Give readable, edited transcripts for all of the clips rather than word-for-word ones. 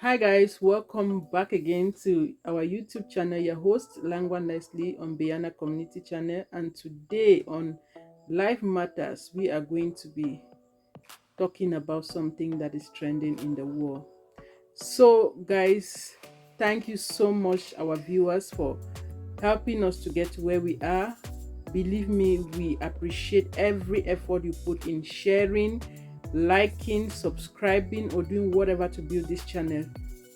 Hi guys, welcome back again to our YouTube channel. Your host Langwan Lesley on Bayana Community Channel, and today on Life Matters we are going to be talking about something that is trending in the world. So guys, thank you so much our viewers for helping us to get to where we are. Believe me, we appreciate every effort you put in sharing, liking, subscribing, or doing whatever to build this channel.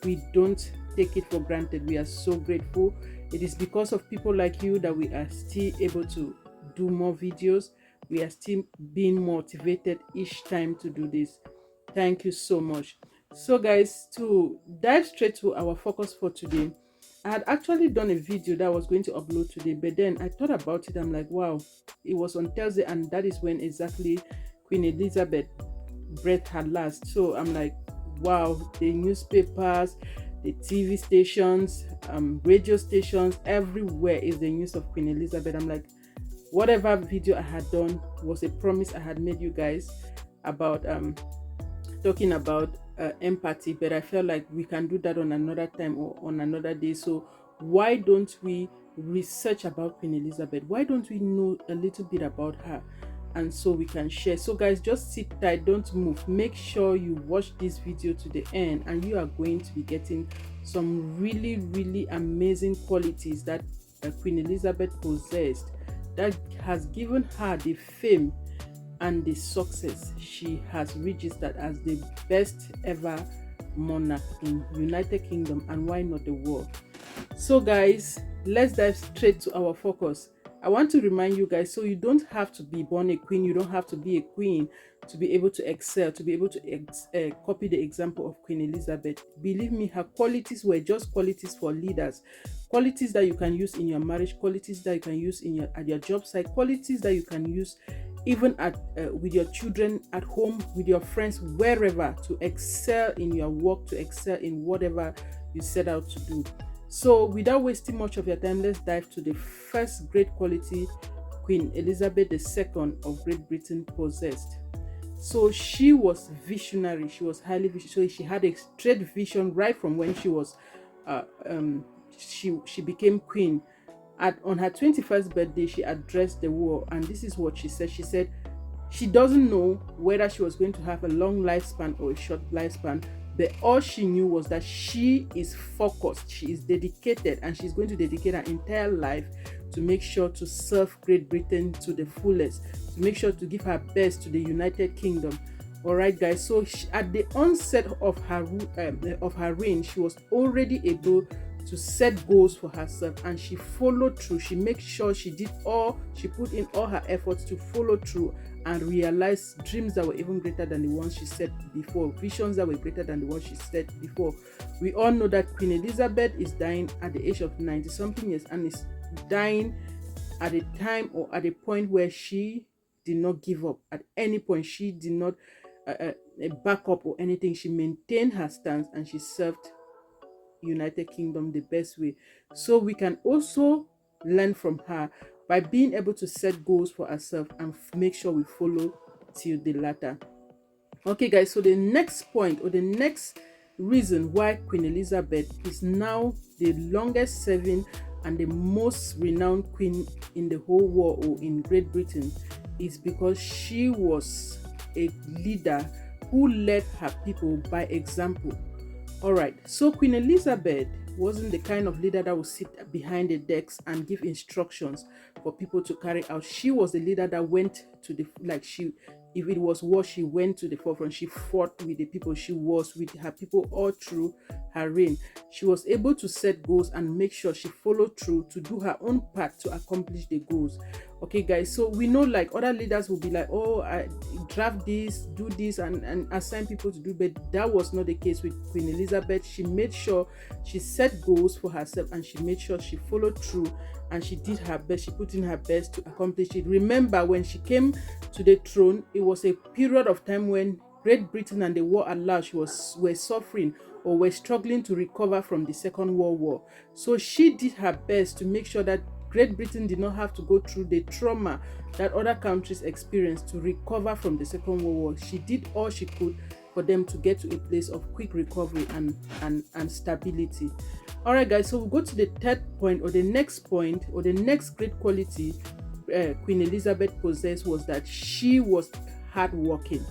We don't take it for granted. We are so grateful. It is because of people like you that we are still able to do more videos. We are still being motivated each time to do this. Thank you so much. So guys, to dive straight to our focus for today, I had actually done a video that I was going to upload today, but then I thought about it. I'm like, wow, it was on Thursday, and that is when exactly Queen Elizabeth breath had last. So I'm like, wow, the newspapers, the TV stations, radio stations, everywhere is the news of Queen Elizabeth. I'm like, whatever video I had done was a promise I had made you guys about talking about empathy, but I felt like we can do that on another time or on another day. So why don't we research about Queen Elizabeth? Why don't we know a little bit about her? And so we can share. So guys, just sit tight, don't move. Make sure you watch this video to the end, and you are going to be getting some really amazing qualities that Queen Elizabeth possessed, that has given her the fame and the success she has registered as the best ever monarch in United Kingdom, and why not the world. So guys, let's dive straight to our focus. I want to remind you guys, so you don't have to be born a queen, you don't have to be a queen to be able to excel, to be able to copy the example of Queen Elizabeth. Believe me, her qualities were just qualities for leaders, qualities that you can use in your marriage, qualities that you can use in at your job site, qualities that you can use even at with your children, at home, with your friends, wherever, to excel in your work, to excel in whatever you set out to do. So without wasting much of your time, let's dive to the first great quality Queen Elizabeth II of Great Britain possessed. So she was visionary. She was highly visionary. So she had a straight vision right from when she was she became queen. On her 21st birthday, she addressed the world, and this is what she said. She said she doesn't know whether she was going to have a long lifespan or a short lifespan, but all she knew was that she is focused, she is dedicated, and she's going to dedicate her entire life to make sure to serve Great Britain to the fullest, to make sure to give her best to the United Kingdom. All right, guys. So at the onset of her reign, she was already able to set goals for herself, and she followed through. She made sure she put in all her efforts to follow through and realize dreams that were even greater than the ones she set before, visions that were greater than the ones she set before. We all know that Queen Elizabeth is dying at the age of 90 something years, and is dying at a time or at a point where she did not give up. At any point, she did not back up or anything. She maintained her stance, and she served United Kingdom the best way. So we can also learn from her by being able to set goals for ourselves and make sure we follow till the latter. Okay guys, so the next point, or the next reason why Queen Elizabeth is now the longest serving and the most renowned queen in the whole world, or in Great Britain, is because she was a leader who led her people by example. All right, so Queen Elizabeth wasn't the kind of leader that would sit behind the decks and give instructions for people to carry out. She was the leader that went to the, if it was war, she went to the forefront. She fought with the people. She was with her people all through her reign. She was able to set goals and make sure she followed through to do her own part to accomplish the goals. Okay guys, so we know like other leaders will be like, oh, I draft this, do this, and assign people to do, but that was not the case with Queen Elizabeth. She made sure she set goals for herself, and she made sure she followed through, and she did her best. She put in her best to accomplish it. Remember, when she came to the throne, it was a period of time when Great Britain and the war at large were suffering or were struggling to recover from the Second World War. So she did her best to make sure that Great Britain did not have to go through the trauma that other countries experienced to recover from the Second World War. She did all she could for them to get to a place of quick recovery and stability. All right, guys, so we'll go to the third point, or the next great quality Queen Elizabeth possessed, was that she was hardworking.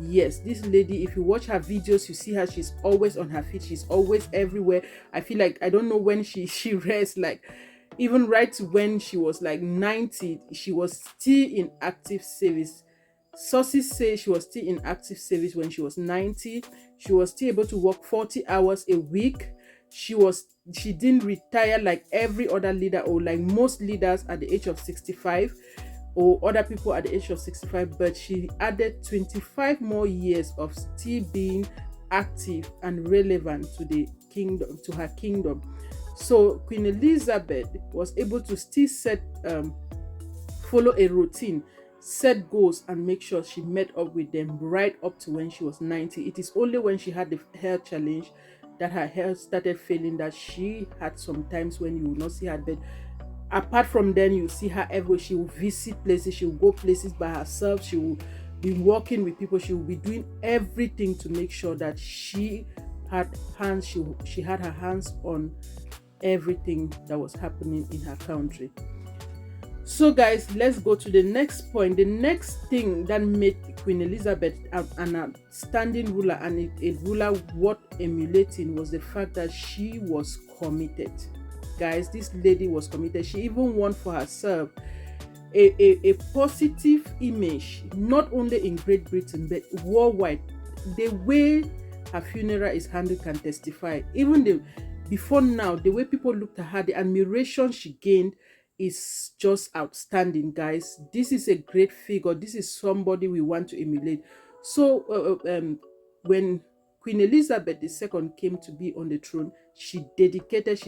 Yes, this lady, if you watch her videos, you see her, she's always on her feet, she's always everywhere. I feel like, I don't know when she rests, like even right to when she was like 90, she was still in active service. Sources say she was still in active service when she was 90. She was still able to work 40 hours a week. She didn't retire like every other leader, or like most leaders at the age of 65, or other people at the age of 65, but she added 25 more years of still being active and relevant to the kingdom, to her kingdom. So Queen Elizabeth was able to still follow a routine, set goals, and make sure she met up with them right up to when she was 90. It is only when she had the health challenge that her health started failing, that she had some times when you will not see her. But apart from then, you see her everywhere. She will visit places, she will go places by herself, she will be working with people, she will be doing everything to make sure that she had her hands on everything that was happening in her country. So guys, let's go to the next point. The next thing that made Queen Elizabeth an outstanding ruler, and a ruler worth emulating, was the fact that she was committed. Guys, this lady was committed. She even won for herself a positive image, not only in Great Britain but worldwide. The way her funeral is handled can testify. Even before now, the way people looked at her, the admiration she gained is just outstanding, guys. This is a great figure. This is somebody we want to emulate. So when Queen Elizabeth II came to be on the throne, she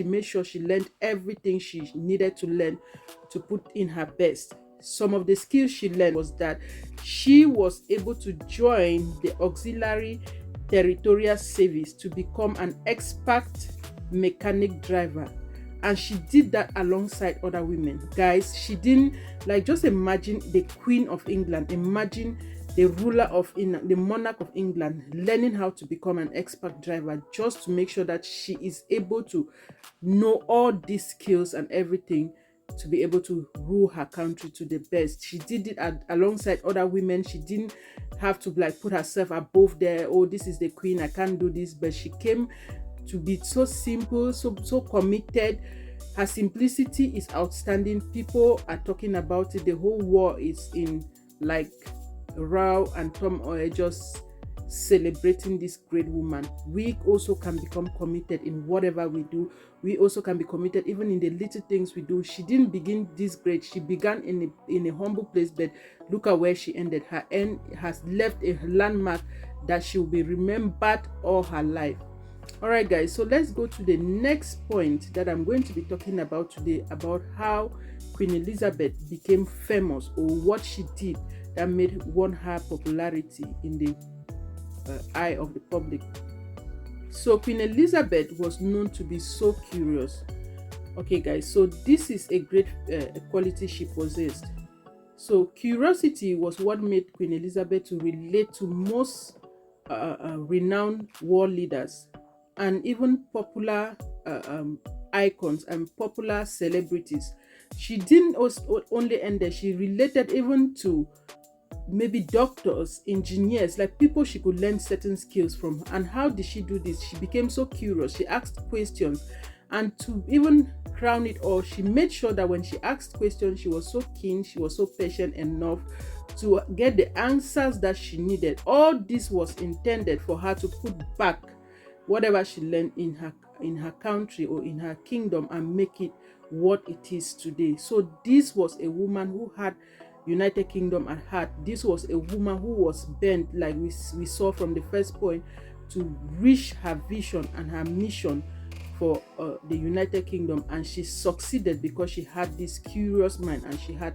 made sure she learned everything she needed to learn to put in her best. Some of the skills she learned was that she was able to join the auxiliary territorial service to become an expert mechanic driver, and she did that alongside other women. Guys, she didn't, like, just imagine the Queen of England, imagine the ruler of the monarch of England learning how to become an expert driver, just to make sure that she is able to know all these skills and everything to be able to rule her country to the best. She did it alongside other women. She didn't have to like put herself above there. Oh, this is the queen, I can't do this. But she came to be so simple, so committed. Her simplicity is outstanding. People are talking about it. The whole world is in like row and turmoil, just celebrating this great woman. We also can become committed in whatever we do. We also can be committed even in the little things we do. She didn't begin this great. She began in a humble place, but look at where she ended. Her end has left a landmark that she will be remembered all her life. All right, guys, so let's go to the next point that I'm going to be talking about today, about how Queen Elizabeth became famous, or what she did that won her popularity in the eye of the public. So Queen Elizabeth was known to be so curious. Okay, guys, so this is a great quality she possessed. So curiosity was what made Queen Elizabeth to relate to most renowned world leaders and even popular icons and popular celebrities. She didn't only end there. She related even to maybe doctors, engineers, like people she could learn certain skills from. And how did she do this? She became so curious. She asked questions, and to even crown it all, she made sure that when she asked questions, she was so keen, she was so patient enough to get the answers that she needed. All this was intended for her to put back whatever she learned in her country or in her kingdom and make it what it is today. So this was a woman who had United Kingdom at heart. This was a woman who was bent, like we saw from the first point, to reach her vision and her mission for the United Kingdom, and she succeeded because she had this curious mind and she had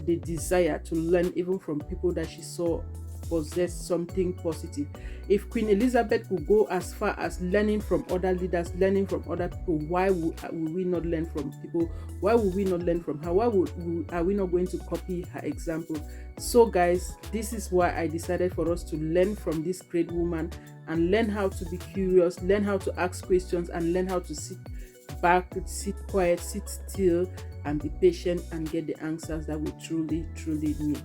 the desire to learn even from people that she saw possess something positive. If Queen Elizabeth could go as far as learning from other leaders, learning from other people, why would we not learn from people? Why would we not learn from her? Are we not going to copy her example? So guys, this is why I decided for us to learn from this great woman and learn how to be curious, learn how to ask questions, and learn how to sit back, sit quiet, sit still, and be patient and get the answers that we truly need.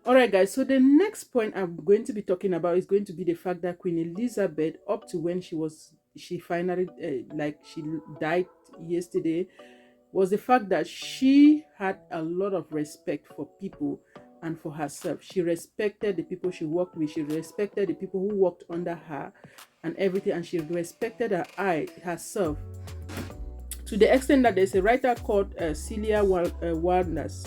All right guys, so the next point I'm going to be talking about is going to be the fact that Queen Elizabeth, up to when she finally she died yesterday, was the fact that she had a lot of respect for people and for herself. She respected the people she worked with, she respected the people who worked under her and everything, and she respected herself to the extent that there's a writer called Celia Wilders,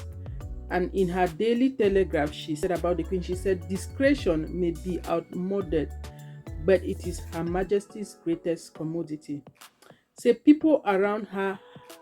and in her Daily Telegraph, she said about the Queen, she said, "Discretion may be outmoded, but it is Her Majesty's greatest commodity." Say people around her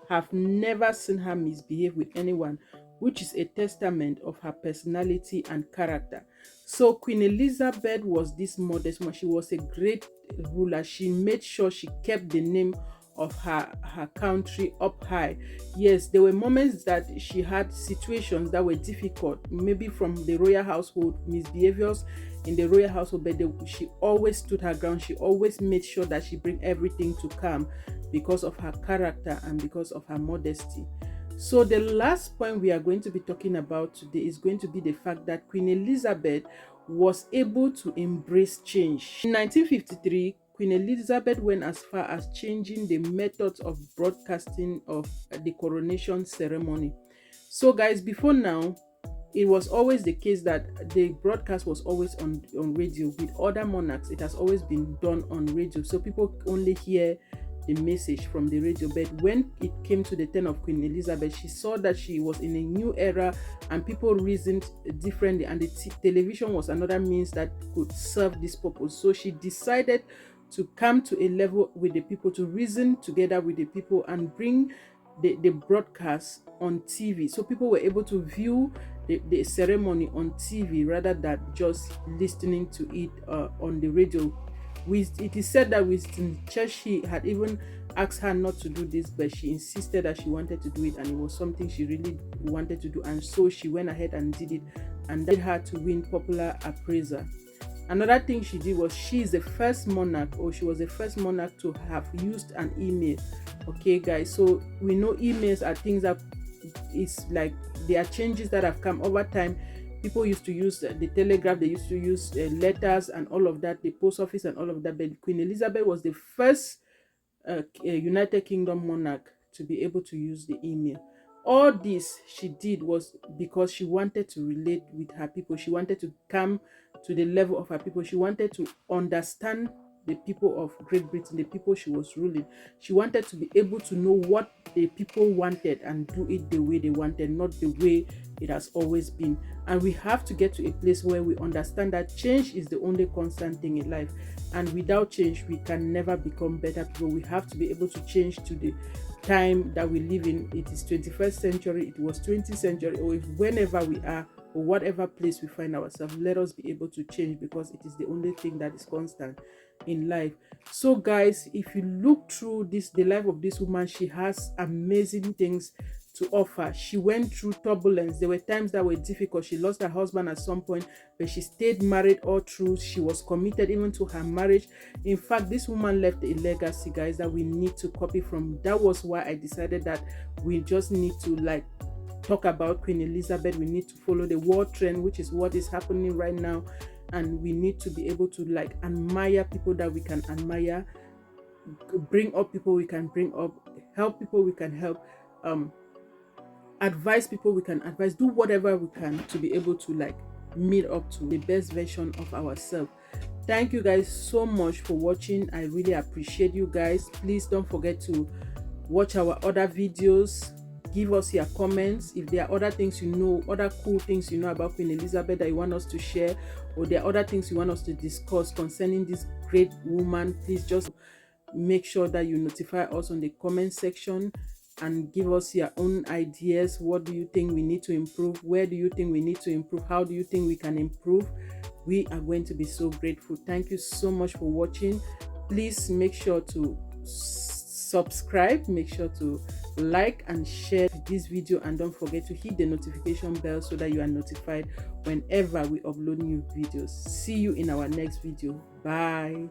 have never seen her misbehave with anyone, which is a testament of her personality and character. So Queen Elizabeth was this modest woman. She was a great ruler. She made sure she kept the name of her country up high. Yes, there were moments that she had situations that were difficult, maybe from the royal household, misbehaviors in the royal household, but she always stood her ground. She always made sure that she bring everything to calm because of her character and because of her modesty. So the last point we are going to be talking about today is going to be the fact that Queen Elizabeth was able to embrace change. In 1953, Queen Elizabeth went as far as changing the methods of broadcasting of the coronation ceremony. So guys, before now, it was always the case that the broadcast was always on radio. With other monarchs, it has always been done on radio, so people only hear the message from the radio. But when it came to the turn of Queen Elizabeth, she saw that she was in a new era and people reasoned differently, and the television was another means that could serve this purpose. So she decided to come to a level with the people, to reason together with the people and bring the broadcast on TV, so people were able to view the ceremony on TV rather than just listening to it on the radio. It is said that Winston Churchill had even asked her not to do this, but she insisted that she wanted to do it, and it was something she really wanted to do, and so she went ahead and did it, and that had to win popular appraisal. Another thing she did was she was the first monarch to have used an email. Okay guys, so we know emails are things that is like, there are changes that have come over time. People used to use the telegraph, they used to use letters and all of that, the post office and all of that, but Queen Elizabeth was the first United Kingdom monarch to be able to use the email. All this she did was because she wanted to relate with her people. She wanted to come to the level of her people. She wanted to understand the people of Great Britain, the people she was ruling. She wanted to be able to know what the people wanted and do it the way they wanted, not the way it has always been. And we have to get to a place where we understand that change is the only constant thing in life, and without change we can never become better people. We have to be able to change to the time that we live in. It is 21st century, it was 20th century, or if whenever we are or whatever place we find ourselves, let us be able to change, because it is the only thing that is constant in life. So guys, if you look through the life of this woman, she has amazing things to offer. She went through turbulence. There were times that were difficult. She lost her husband at some point, but she stayed married all through. She was committed even to her marriage. In fact, this woman left a legacy, guys, that we need to copy from. That was why I decided that we just need to talk about Queen Elizabeth. We need to follow the world trend, which is what is happening right now, and we need to be able to admire people that we can admire, bring up people we can bring up, help people we can help, advise people we can advise, do whatever we can to be able to meet up to the best version of ourselves. Thank you guys so much for watching. I really appreciate you guys. Please don't forget to watch our other videos. Give us your comments if there are other things other cool things about Queen Elizabeth that you want us to share, or there are other things you want us to discuss concerning this great woman. Please just make sure that you notify us on the comment section and give us your own ideas. What do you think we need to improve? Where do you think we need to improve? How do you think we can improve? we are going to be so grateful. Thank you so much for watching. Please make sure to subscribe, make sure to like and share this video, and don't forget to hit the notification bell so that you are notified whenever we upload new videos. See you in our next video. Bye.